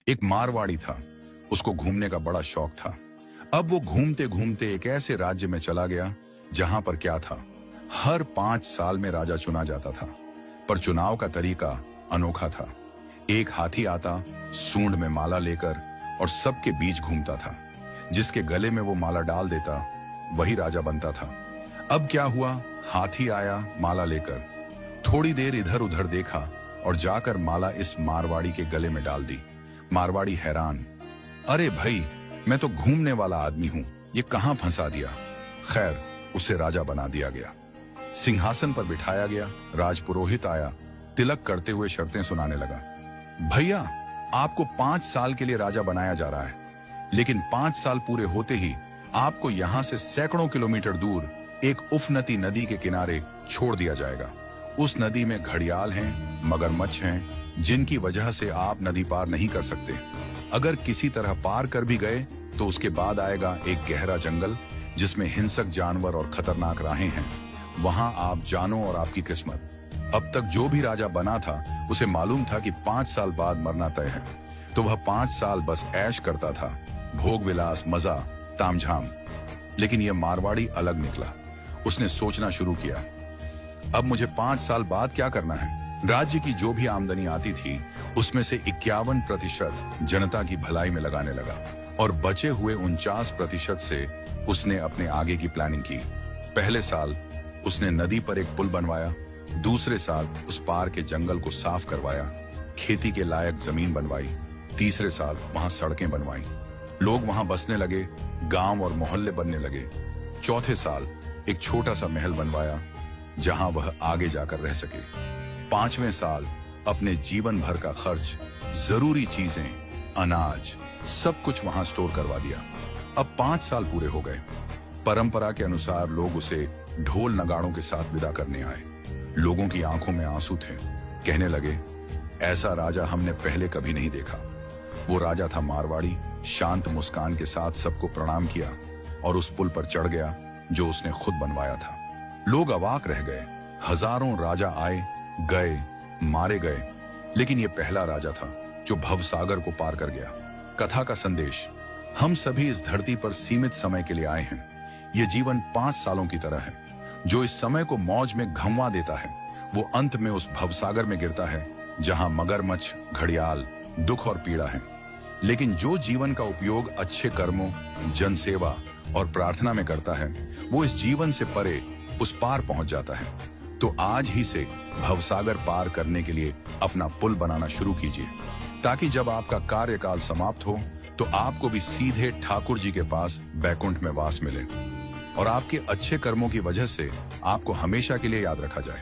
एक मारवाड़ी था, उसको घूमने का बड़ा शौक था। अब वो घूमते घूमते एक ऐसे राज्य में चला गया जहां पर क्या था, हर 5 साल में राजा चुना जाता था, पर चुनाव का तरीका अनोखा था। एक हाथी आता, सूंड में माला लेकर, और सबके बीच घूमता था। जिसके गले में वो माला डाल देता वही राजा बनता था। अब क्या हुआ, हाथी आया माला लेकर, थोड़ी देर इधर उधर देखा और जाकर माला इस मारवाड़ी के गले में डाल दी। मारवाड़ी हैरान, अरे भाई, मैं तो घूमने वाला आदमी हूं, ये कहां फंसा दिया। खैर, उसे राजा बना दिया गया, सिंहासन पर बिठाया गया। राजपुरोहित आया, तिलक करते हुए शर्तें सुनाने लगा। भैया, आपको 5 साल के लिए राजा बनाया जा रहा है, लेकिन 5 साल पूरे होते ही आपको यहां से सैकड़ों किलोमीटर दूर एक उफनती नदी के किनारे छोड़ दिया जाएगा। उस नदी में घड़ियाल हैं, मगरमच्छ हैं, जिनकी वजह से आप नदी पार नहीं कर सकते। अगर किसी तरह पार कर भी गए तो उसके बाद आएगा एक गहरा जंगल जिसमें हिंसक जानवर और खतरनाक राहें हैं। वहां आप जानो और आपकी किस्मत। अब तक जो भी राजा बना था उसे मालूम था कि 5 साल बाद मरना तय है, तो वह 5 साल बस ऐश करता था, भोग विलास, मजा, तामझाम। लेकिन यह मारवाड़ी अलग निकला। उसने सोचना शुरू किया, अब मुझे 5 साल बाद क्या करना है। राज्य की जो भी आमदनी आती थी उसमें से 51% जनता की भलाई में लगाने लगा, और बचे हुए 49% से उसने अपने आगे की प्लानिंग की। पहले साल उसने नदी पर एक पुल बनवाया, दूसरे साल उस पार के जंगल को साफ करवाया, खेती के लायक जमीन बनवाई, तीसरे साल वहां सड़कें बनवाई, लोग वहां बसने लगे, गांव और मोहल्ले बनने लगे। चौथे साल एक छोटा सा महल बनवाया जहां वह आगे जाकर रह सके। 5वें साल अपने जीवन भर का खर्च, जरूरी चीजें, अनाज, सब कुछ वहां स्टोर करवा दिया। अब 5 साल पूरे हो गए। परंपरा के अनुसार लोग उसे ढोल नगाड़ों के साथ विदा करने आए। लोगों की आंखों में आंसू थे। कहने लगे, ऐसा राजा हमने पहले कभी नहीं देखा। वो राजा था मारवाड़ी, शांत मुस्कान के साथ सबको प्रणाम किया और उस पुल पर चढ़ गया जो उसने खुद बनवाया था। लोग अवाक रह गए। हजारों राजा आए गए, मारे गए, लेकिन ये पहला राजा था जो भवसागर को पार कर गया। कथा का संदेश, हम सभी इस धरती पर सीमित समय के लिए आए हैं। ये जीवन 5 सालों की तरह है। जो इस समय को मौज में घंवा देता है वो अंत में उस भवसागर में गिरता है जहां मगरमच्छ, घड़ियाल, दुख और पीड़ा है। लेकिन जो जीवन का उपयोग अच्छे कर्मों, जनसेवा और प्रार्थना में करता है वो इस जीवन से परे उस पार पहुंच जाता है। तो आज ही से भवसागर पार करने के लिए अपना पुल बनाना शुरू कीजिए, ताकि जब आपका कार्यकाल समाप्त हो तो आपको भी सीधे ठाकुर जी के पास बैकुंठ में वास मिले और आपके अच्छे कर्मों की वजह से आपको हमेशा के लिए याद रखा जाए।